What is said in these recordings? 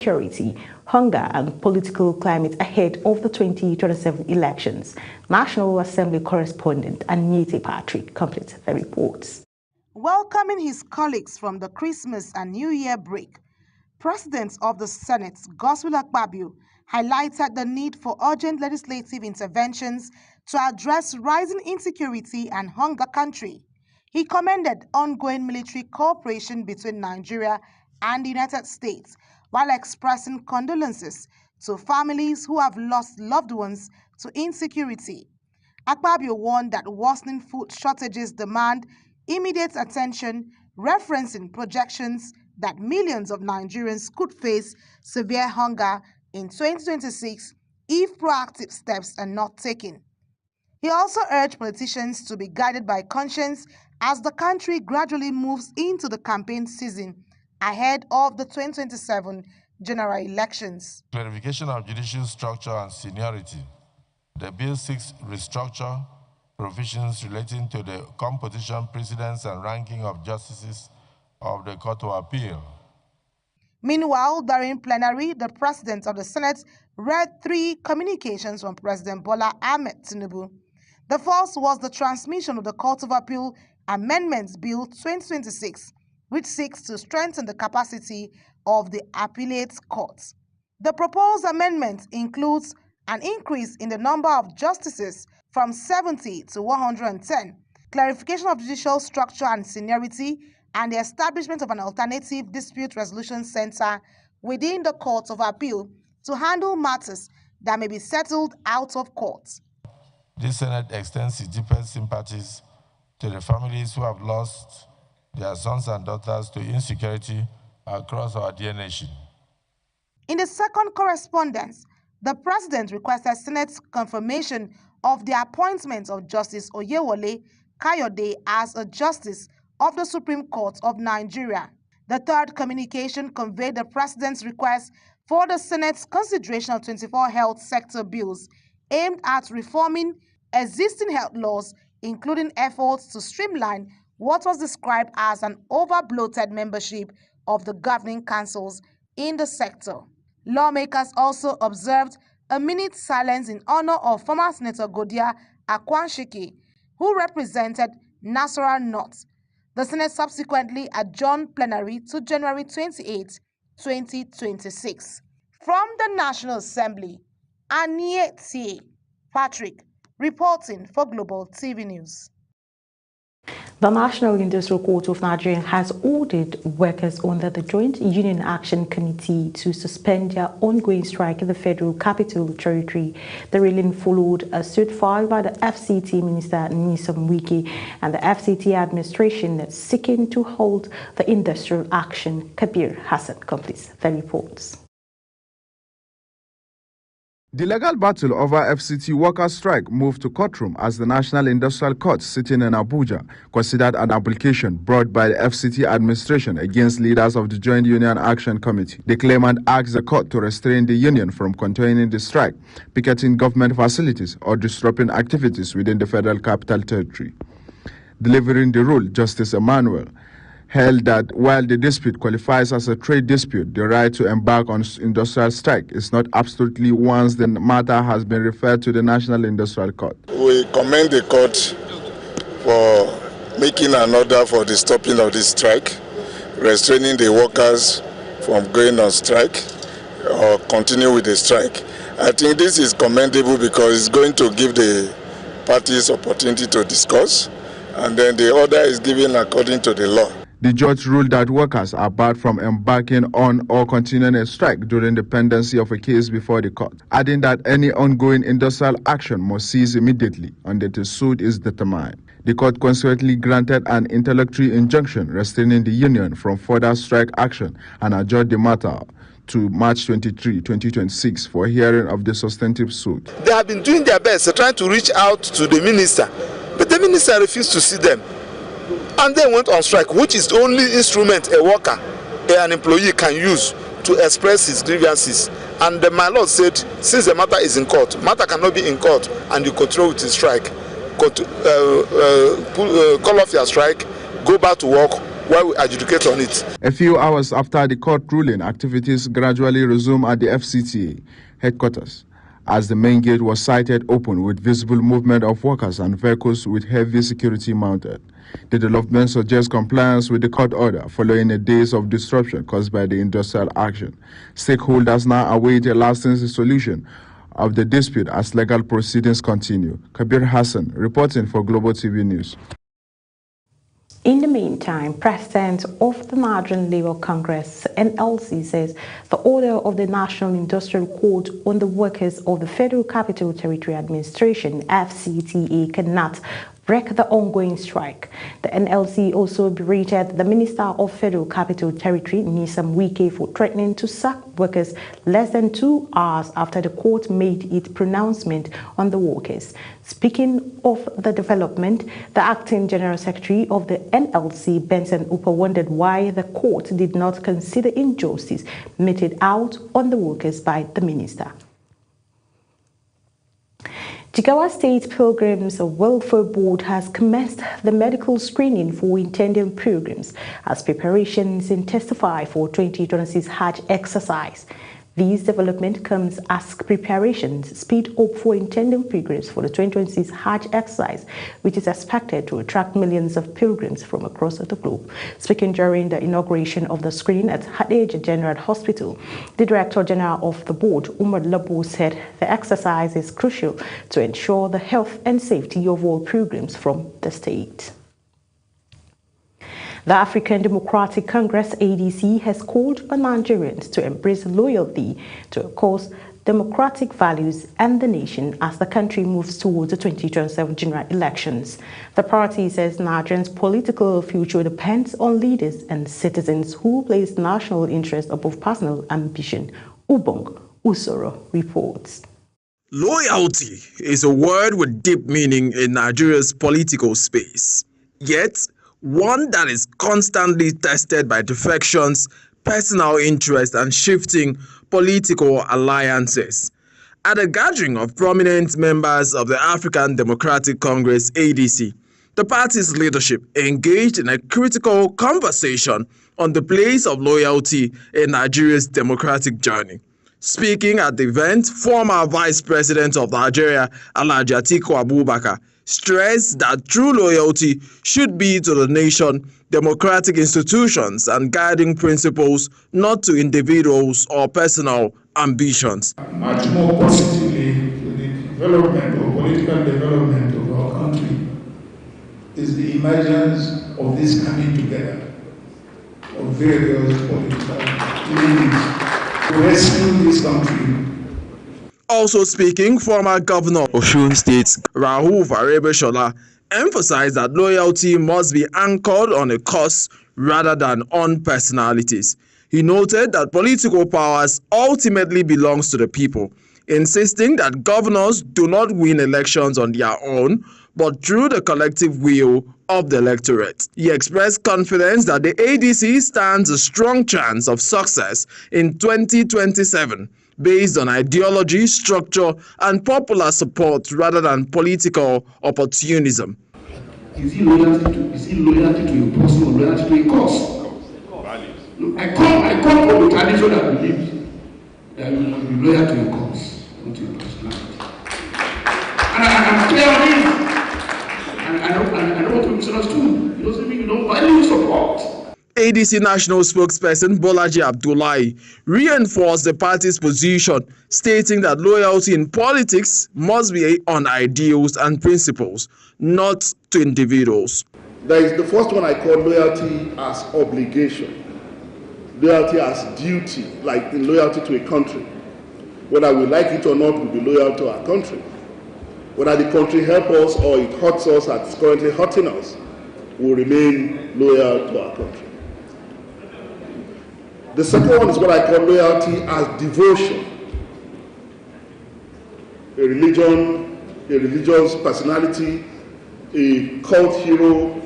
Security, hunger and political climate ahead of the 2027 elections. National Assembly correspondent Anita Patrick completes the reports. Welcoming his colleagues from the Christmas and New Year break, President of the Senate, Godswill Akpabio, highlighted the need for urgent legislative interventions to address rising insecurity and hunger country. He commended ongoing military cooperation between Nigeria and the United States, while expressing condolences to families who have lost loved ones to insecurity. Akpabio warned that worsening food shortages demand immediate attention, referencing projections that millions of Nigerians could face severe hunger in 2026 if proactive steps are not taken. He also urged politicians to be guided by conscience as the country gradually moves into the campaign season ahead of the 2027 general elections. Clarification of judicial structure and seniority. The bill seeks restructure provisions relating to the composition, precedence, and ranking of justices of the Court of Appeal. Meanwhile, during plenary, the President of the Senate read 3 communications from President Bola Ahmed Tinubu. The first was the transmission of the Court of Appeal Amendments Bill 2026, which seeks to strengthen the capacity of the appellate courts. The proposed amendment includes an increase in the number of justices from 70 to 110, clarification of judicial structure and seniority, and the establishment of an alternative dispute resolution center within the Court of Appeal to handle matters that may be settled out of court. This Senate extends its deepest sympathies to the families who have lost their sons and daughters to insecurity across our dear nation. In the second correspondence, the President requested Senate's confirmation of the appointment of Justice Oyewole Kayode as a Justice of the Supreme Court of Nigeria. The third communication conveyed the President's request for the Senate's consideration of 24 health sector bills aimed at reforming existing health laws, including efforts to streamline what was described as an over-bloated membership of the governing councils in the sector. Lawmakers also observed a minute silence in honor of former Senator Godia Akwanshike, who represented Nasarawa North. The Senate subsequently adjourned plenary to January 28, 2026. From the National Assembly, Anita Patrick reporting for Global TV News. The National Industrial Court of Nigeria has ordered workers under the Joint Union Action Committee to suspend their ongoing strike in the Federal Capital Territory. The ruling followed a suit filed by the FCT Minister Nyesom Wike and the FCT administration that's seeking to hold the industrial action. Kabir Hassan completes the reports. The legal battle over FCT workers' strike moved to courtroom as the National Industrial Court sitting in Abuja considered an application brought by the FCT administration against leaders of the Joint Union Action Committee. The claimant asked the court to restrain the union from continuing the strike, picketing government facilities, or disrupting activities within the Federal Capital Territory. Delivering the rule, Justice Emmanuel held that while the dispute qualifies as a trade dispute, the right to embark on industrial strike is not absolutely once the matter has been referred to the National Industrial Court. We commend the court for making an order for the stopping of this strike, restraining the workers from going on strike or continue with the strike. I think this is commendable because it's going to give the parties opportunity to discuss, and then the order is given according to the law. The judge ruled that workers are barred from embarking on or continuing a strike during the pendency of a case before the court, adding that any ongoing industrial action must cease immediately until the suit is determined. The court consequently granted an interlocutory injunction restraining the union from further strike action and adjourned the matter to March 23, 2026 for hearing of the substantive suit. They have been doing their best trying to reach out to the minister, but the minister refused to see them. And they went on strike, which is the only instrument a worker, an employee can use to express his grievances. And my lord said, since the matter is in court, matter cannot be in court, and you control with the strike. Call off your strike, go back to work, while we adjudicate on it. A few hours after the court ruling, activities gradually resumed at the FCTA headquarters, as the main gate was sighted open with visible movement of workers and vehicles with heavy security mounted. The development suggests compliance with the court order following a days of disruption caused by the industrial action. Stakeholders now await a lasting solution of the dispute as legal proceedings continue. Kabir Hassan, reporting for Global TV News. In the meantime, President of the Nigerian Labour Congress, NLC, says the order of the National Industrial Court on the workers of the Federal Capital Territory Administration, FCTA, cannot break the ongoing strike. The NLC also berated the Minister of Federal Capital Territory, Nyesom Wike, for threatening to sack workers less than 2 hours after the court made its pronouncement on the workers. Speaking of the development, the Acting General Secretary of the NLC, Benson Upah, wondered why the court did not consider injustice meted out on the workers by the minister. Jigawa State Pilgrims Welfare Board has commenced the medical screening for intending pilgrims as preparations intensify for 2026 Hajj exercise. This development comes as preparations speed up for intending pilgrims for the 2026 Hajj exercise, which is expected to attract millions of pilgrims from across the globe. Speaking during the inauguration of the screen at Hadeja General Hospital, the Director General of the board, Umar Labo, said the exercise is crucial to ensure the health and safety of all pilgrims from the state. The African Democratic Congress, ADC, has called on Nigerians to embrace loyalty to a cause, democratic values and the nation as the country moves towards the 2027 general elections. The party says Nigerians' political future depends on leaders and citizens who place national interest above personal ambition. Ubong Usoro reports. Loyalty is a word with deep meaning in Nigeria's political space, yet one that is constantly tested by defections, personal interest, and shifting political alliances. At a gathering of prominent members of the African Democratic Congress, ADC, the party's leadership engaged in a critical conversation on the place of loyalty in Nigeria's democratic journey. Speaking at the event, former Vice President of Nigeria, Alhaji Atiku Abubakar, stressed that true loyalty should be to the nation, democratic institutions, and guiding principles, not to individuals or personal ambitions. Much more positively to the development or political development of our country is the emergence of this coming together of various political leaders to rescue this country. Also speaking, former Governor of Osun State, Rauf Aregbesola, emphasized that loyalty must be anchored on a cause rather than on personalities. He noted that political powers ultimately belongs to the people, insisting that governors do not win elections on their own, but through the collective will of the electorate. He expressed confidence that the ADC stands a strong chance of success in 2027, based on ideology, structure, and popular support rather than political opportunism. Is it loyalty to a person or loyalty to a cause? I come from a tradition that believes that you must be loyal to a cause, not to a personality. And I'm clear on this. And I don't want to be misunderstood. It doesn't mean you don't value support. ADC National Spokesperson Bolaji Abdullahi reinforced the party's position, stating that loyalty in politics must be on ideals and principles, not to individuals. There is the first one I call loyalty as obligation, loyalty as duty, like the loyalty to a country. Whether we like it or not, we'll be loyal to our country. Whether the country helps us or it hurts us and it's currently hurting us, we'll remain loyal to our country. The second one is what I call loyalty as devotion. A religion, a religious personality, a cult hero,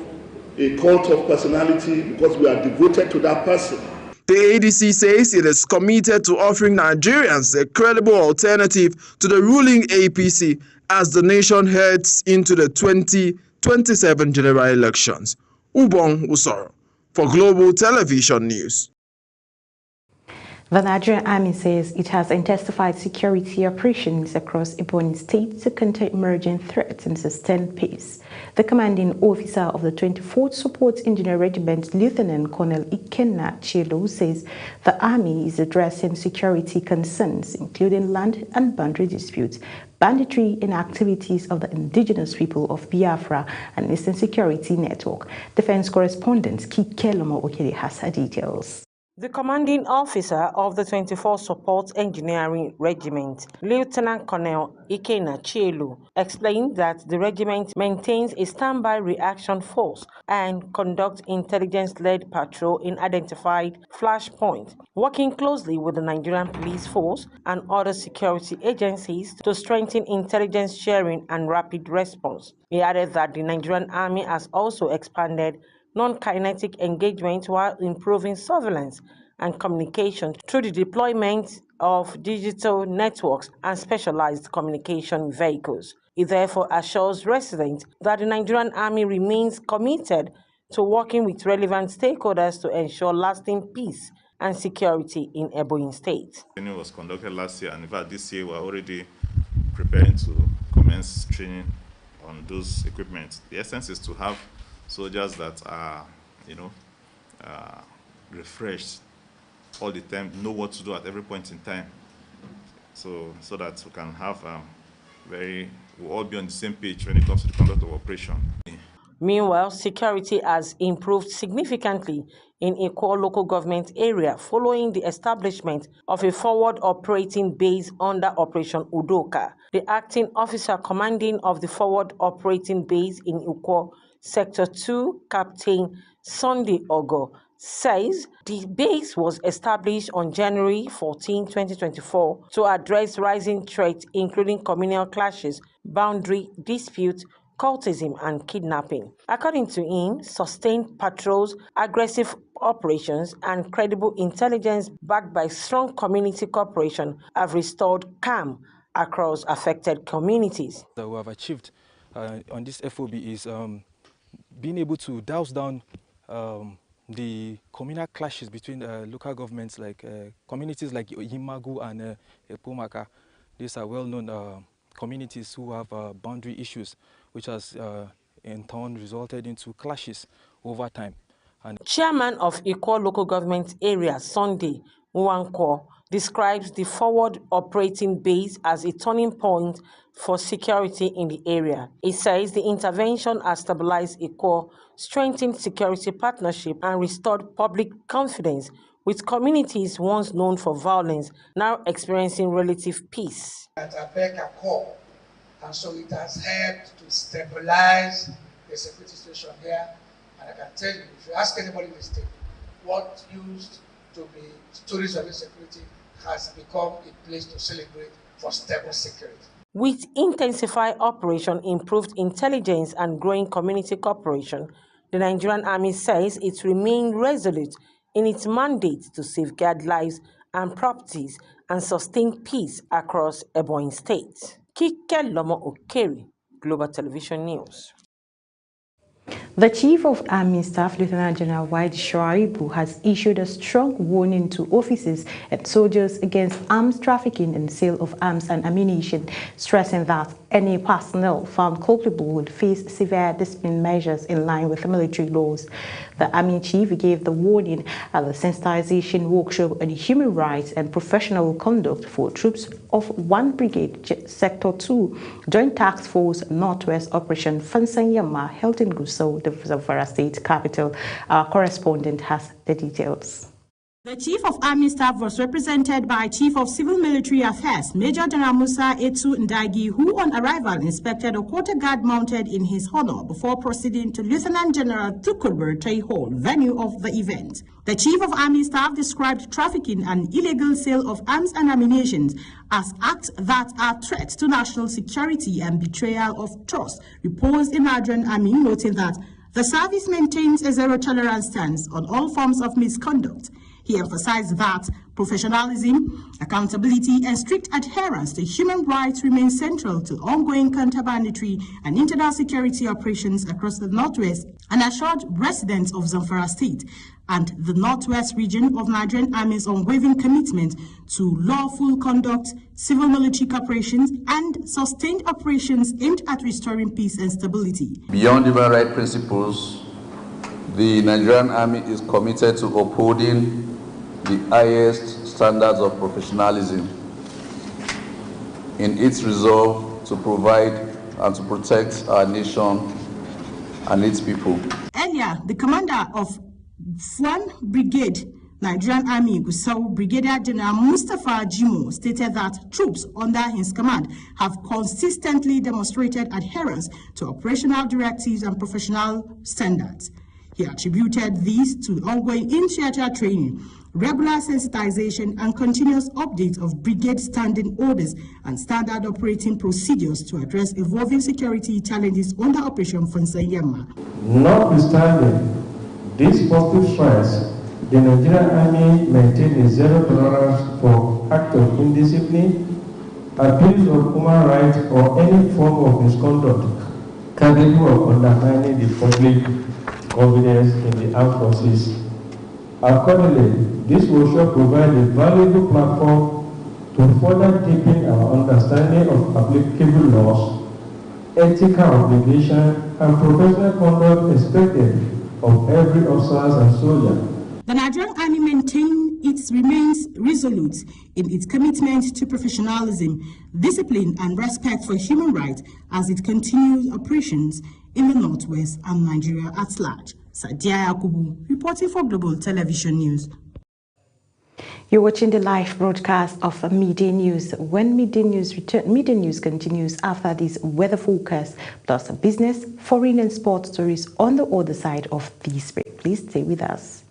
a cult of personality, because we are devoted to that person. The ADC says it is committed to offering Nigerians a credible alternative to the ruling APC as the nation heads into the 2027 general elections. Ubong Usoro, For Global Television News. The Nigerian Army says it has intensified security operations across Ebonyi State to counter emerging threats and sustain peace. The commanding officer of the 24th Support Engineer Regiment, Lieutenant Colonel Ikenna Chielo, says the Army is addressing security concerns, including land and boundary disputes, banditry and activities of the indigenous people of Biafra and Eastern Security Network. Defense correspondent Kikelomo Okele has her details. The commanding officer of the 24th Support Engineering Regiment, Lieutenant Colonel Ikenna Chielo, explained that the regiment maintains a standby reaction force and conducts intelligence-led patrol in identified flashpoints, working closely with the Nigerian Police Force and other security agencies to strengthen intelligence sharing and rapid response. He added that the Nigerian Army has also expanded non-kinetic engagement while improving surveillance and communication through the deployment of digital networks and specialized communication vehicles. It therefore assures residents that the Nigerian Army remains committed to working with relevant stakeholders to ensure lasting peace and security in Ebonyi State. Training was conducted last year, and in fact this year we're already preparing to commence training on those equipment. The essence is to have soldiers that are, refreshed all the time, know what to do at every point in time, so that we can have we'll all be on the same page when it comes to the conduct of operation. Meanwhile, security has improved significantly in Ikwo local government area following the establishment of a forward operating base under Operation Udoka. The acting officer commanding of the forward operating base in Ikwo Sector 2, Captain Sunday Ogo, says the base was established on January 14, 2024 to address rising threats including communal clashes, boundary disputes, cultism and kidnapping. According to him, sustained patrols, aggressive operations and credible intelligence backed by strong community cooperation have restored calm across affected communities. That we have achieved on this FOB is being able to douse down the communal clashes between local governments, like communities like Imagu and Epomaka. These are well-known communities who have boundary issues, which has in turn resulted into clashes over time. And Chairman of Ikwo local government area, Sunday Nwankwo, describes the forward operating base as a turning point for security in the area. He says the intervention has stabilized Ikwo, strengthened security partnership and restored public confidence, with communities once known for violence now experiencing relative peace. At Abeka Core, and so it has helped to stabilize the security situation here. And I can tell you, if you ask anybody in the state, what used to be stories of insecurity has become a place to celebrate for stable security. With intensified operation, improved intelligence and growing community cooperation, the Nigerian Army says it remained resolute in its mandate to safeguard lives and properties and sustain peace across Ebonyi State. Kikelomo Okele, Global Television News. The Chief of Army Staff, Lieutenant General Wide Shuaibu, has issued a strong warning to officers and soldiers against arms trafficking and sale of arms and ammunition, stressing that any personnel found culpable would face severe discipline measures in line with the military laws. The Army Chief gave the warning at the sensitization workshop on human rights and professional conduct for troops of 1 Brigade Sector 2 Joint Task Force Northwest Operation Fansanyama held in Gusau, the Zamfara State capital. Our correspondent has the details. The Chief of Army Staff was represented by Chief of Civil Military Affairs, Major General Musa Etu Ndagi, who on arrival inspected a quarter guard mounted in his honor before proceeding to Lieutenant General Tukulber Tay Hall, venue of the event. The Chief of Army Staff described trafficking and illegal sale of arms and ammunition as acts that are threats to national security and betrayal of trust reposed in Nigerian Army, noting that the service maintains a zero-tolerance stance on all forms of misconduct. He emphasized that professionalism, accountability, and strict adherence to human rights remain central to ongoing counter-banditry and internal security operations across the Northwest, and assured residents of Zamfara State and the Northwest region of Nigerian Army's unwavering commitment to lawful conduct, civil military cooperations, and sustained operations aimed at restoring peace and stability. Beyond human rights principles, the Nigerian Army is committed to upholding the highest standards of professionalism in its resolve to provide and to protect our nation and its people. Earlier, the commander of 1 Brigade, Nigerian Army Gusau, Brigadier General Mustafa Jimo, stated that troops under his command have consistently demonstrated adherence to operational directives and professional standards. He attributed these to ongoing in-theater training, regular sensitization, and continuous updates of brigade standing orders and standard operating procedures to address evolving security challenges under Operation Fansayama. Notwithstanding these positive strides, the Nigerian Army maintains a zero tolerance for acts of indiscipline, abuse of human rights, or any form of misconduct capable of undermining the public confidence in the armed forces. Accordingly, this workshop provides a valuable platform to further deepen our understanding of applicable laws, ethical obligations, and professional conduct expected of every officer and soldier. The Nigerian Army remains resolute in its commitment to professionalism, discipline, and respect for human rights as it continues operations in the Northwest and Nigeria at large. Sadia Yakubu, reporting for Global Television News. You're watching the live broadcast of Midday News. When Midday News continues after this weather forecast, plus business, foreign and sports stories on the other side of this break. Please stay with us.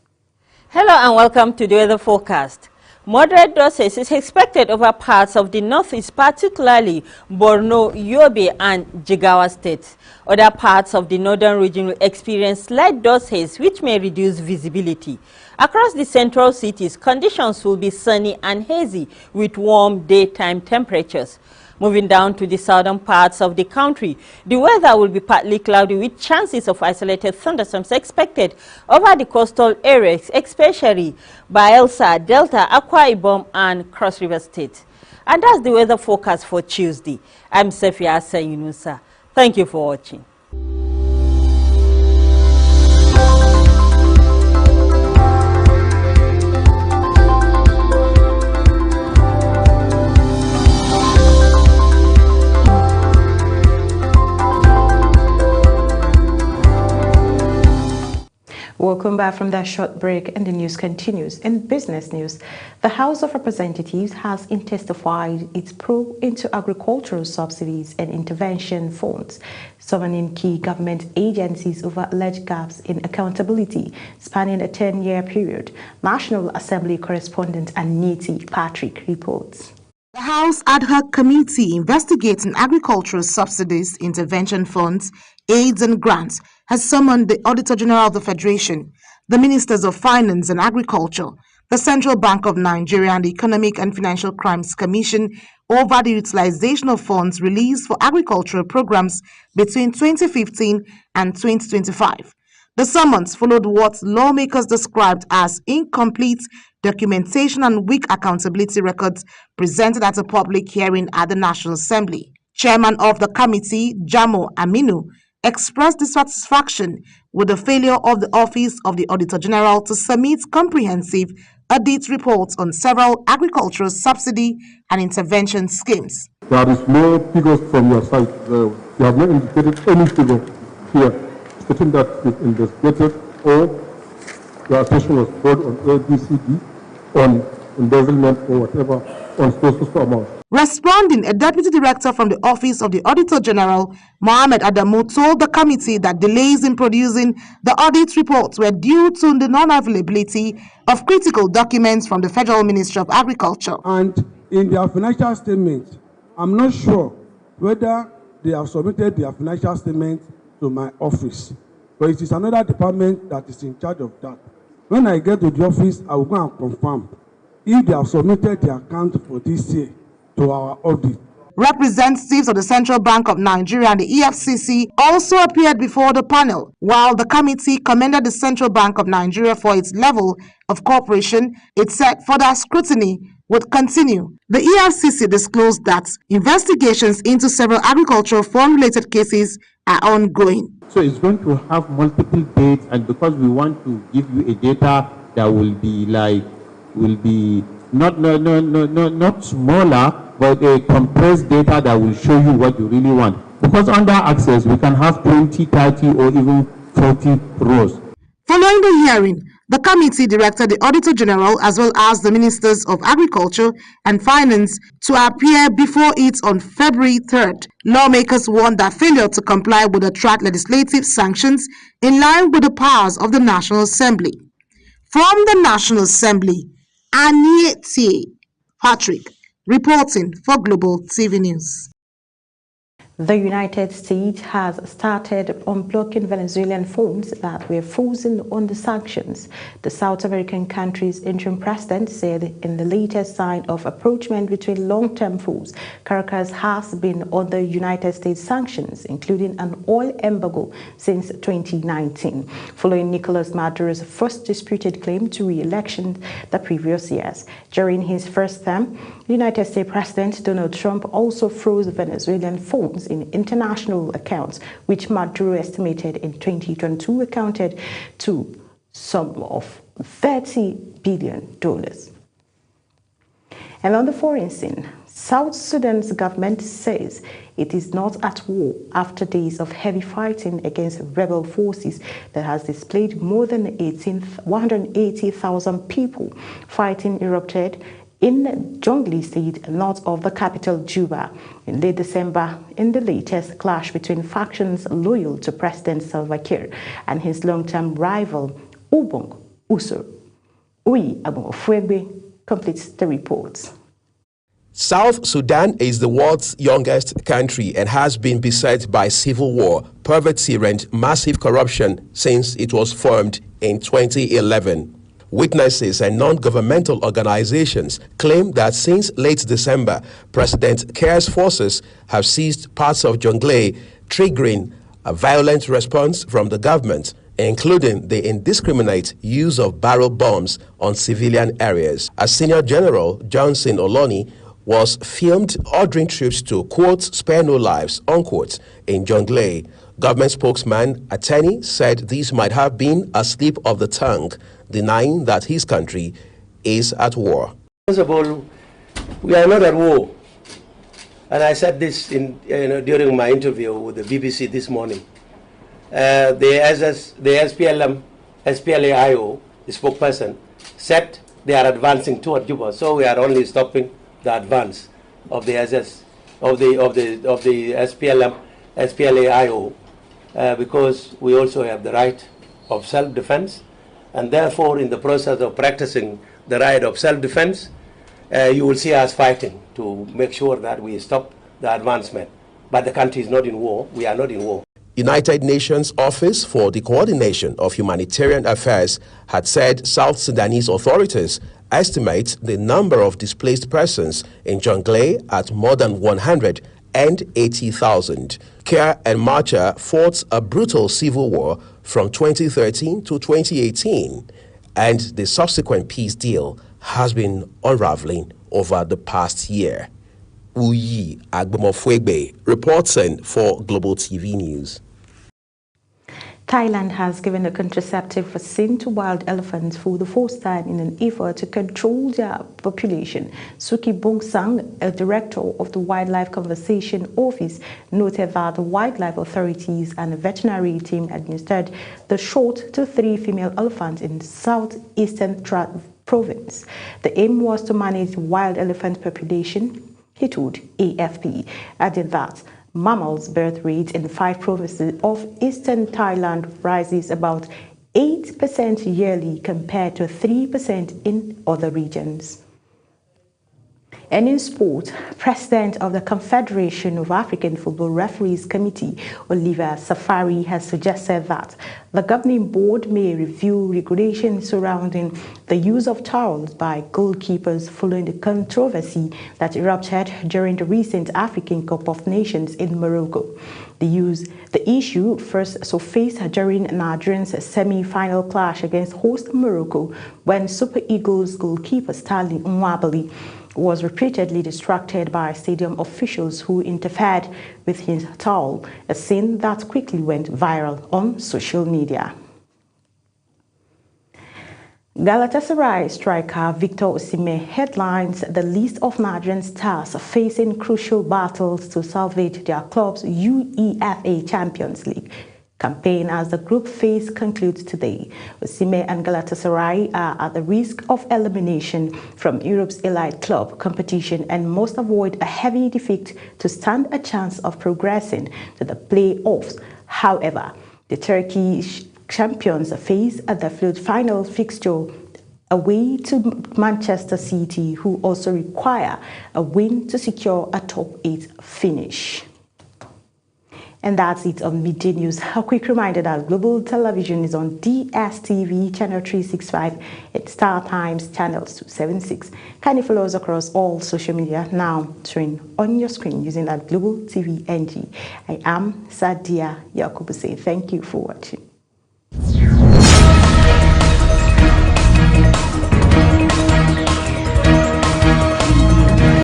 Hello and welcome to the weather forecast. Moderate doses is expected over parts of the northeast, particularly Borno, Yobe, and Jigawa states. Other parts of the northern region will experience slight doses, which may reduce visibility. Across the central cities, conditions will be sunny and hazy with warm daytime temperatures. Moving down to the southern parts of the country, the weather will be partly cloudy with chances of isolated thunderstorms expected over the coastal areas, especially Bayelsa, Delta, Akwa Ibom, and Cross River State. And that's the weather forecast for Tuesday. I'm Sefia Yunusa. Thank you for watching. Welcome back from that short break, and the news continues. In business news, the House of Representatives has intensified its probe into agricultural subsidies and intervention funds, summoning key government agencies over alleged gaps in accountability spanning a 10-year period. National Assembly correspondent Aniti Patrick reports. The House Ad Hoc Committee investigating agricultural subsidies, intervention funds, aids and grants has summoned the Auditor General of the Federation, the Ministers of Finance and Agriculture, the Central Bank of Nigeria, and the Economic and Financial Crimes Commission over the utilization of funds released for agricultural programs between 2015 and 2025. The summons followed what lawmakers described as incomplete documentation and weak accountability records presented at a public hearing at the National Assembly. Chairman of the committee, Jamo Aminu, expressed dissatisfaction with the failure of the Office of the Auditor General to submit comprehensive audit reports on several agricultural subsidy and intervention schemes. There is no figures from your side. You have not indicated any figure here stating that you've investigated or your assertion was brought on ABCD, on embezzlement or whatever, on specific amount. Responding, a deputy director from the Office of the Auditor General, Mohammed Adamu, told the committee that delays in producing the audit reports were due to the non-availability of critical documents from the Federal Ministry of Agriculture. And in their financial statement, I'm not sure whether they have submitted their financial statement to my office, but it is another department that is in charge of that. When I get to the office, I will go and confirm if they have submitted the account for this year to our audit. Representatives of the Central Bank of Nigeria and the EFCC also appeared before the panel. While the committee commended the Central Bank of Nigeria for its level of cooperation, it said further scrutiny would continue. The EFCC disclosed that investigations into several agricultural fund-related cases are ongoing. So it's going to have multiple dates, and because we want to give you a data that will be not smaller, but a compressed data that will show you what you really want. Because under Access, we can have 20, 30, or even 40 rows. Following the hearing, the committee directed the Auditor General as well as the Ministers of Agriculture and Finance to appear before it on February 3rd. Lawmakers warned that failure to comply would attract legislative sanctions in line with the powers of the National Assembly. From the National Assembly, Aniete Patrick, reporting for Global TV News. The United States has started unblocking Venezuelan funds that were frozen under sanctions. The South American country's interim president said in the latest sign of approachment between long-term foes, Caracas has been under United States sanctions, including an oil embargo since 2019, following Nicolas Maduro's first disputed claim to re-election the previous years. During his first term, United States President Donald Trump also froze Venezuelan funds in international accounts, which Maduro estimated in 2022 accounted to sum of $30 billion. And on the foreign scene, South Sudan's government says it is not at war after days of heavy fighting against rebel forces that has displaced more than 180,000 people. Fighting erupted in Jonglei State, north of the capital Juba, in late December, in the latest clash between factions loyal to President Salva Kiir and his long-term rival, Ubong Usur. Uyi Agbonfuegbe completes the report. South Sudan is the world's youngest country and has been beset by civil war, poverty, and massive corruption since it was formed in 2011. Witnesses and non-governmental organizations claim that since late December, President Kiir's forces have seized parts of Jonglei, triggering a violent response from the government, including the indiscriminate use of barrel bombs on civilian areas. A senior general, Johnson Oloni, was filmed ordering troops to, quote, spare no lives, unquote, in Jonglei. Government spokesman Ateni said this might have been a slip of the tongue, denying that his country is at war. First of all, we are not at war. And I said this during my interview with the BBC this morning. The SPLA-IO, the spokesperson, said they are advancing toward Juba. So we are only stopping the advance of the SPLA-IO because we also have the right of self-defense. And therefore, in the process of practicing the right of self-defense, you will see us fighting to make sure that we stop the advancement. But the country is not in war. We are not in war. United Nations Office for the Coordination of Humanitarian Affairs had said South Sudanese authorities estimate the number of displaced persons in Jonglei at more than 180,000. Kiir and Machar fought a brutal civil war from 2013 to 2018, and the subsequent peace deal has been unraveling over the past year. Uyi Agbonfuegbe reporting for Global TV News. Thailand has given a contraceptive vaccine to wild elephants for the first time in an effort to control their population. Suki Bongsang, a director of the Wildlife Conservation Office, noted that the wildlife authorities and a veterinary team administered the shot to 3 female elephants in southeastern province. The aim was to manage the wild elephant population, he told AFP, adding that mammals' birth rate in 5 provinces of eastern Thailand rises about 8% yearly compared to 3% in other regions. And in sport, President of the Confederation of African Football Referees Committee, Oliver Safari, has suggested that the governing board may review regulations surrounding the use of towels by goalkeepers following the controversy that erupted during the recent African Cup of Nations in Morocco. The issue first surfaced during Nigeria's semi-final clash against host Morocco when Super Eagles goalkeeper Stanley Nwabali was repeatedly distracted by stadium officials who interfered with his towel, a scene that quickly went viral on social media. Galatasaray striker Victor Osimhen headlines the list of Nigerian stars facing crucial battles to salvage their club's UEFA Champions League campaign as the group phase concludes today. Osimhen and Galatasaray are at the risk of elimination from Europe's elite club competition and must avoid a heavy defeat to stand a chance of progressing to the playoffs. However, the Turkish champions face at the final fixture away to Manchester City, who also require a win to secure a top 8 finish. And that's it on Midday News. A quick reminder that Global Television is on DSTV channel 365 and Star Times channel 276. Kindly follow us across all social media now showing on your screen using that Global TV NG. I am Sadia Yakubu saying thank you for watching.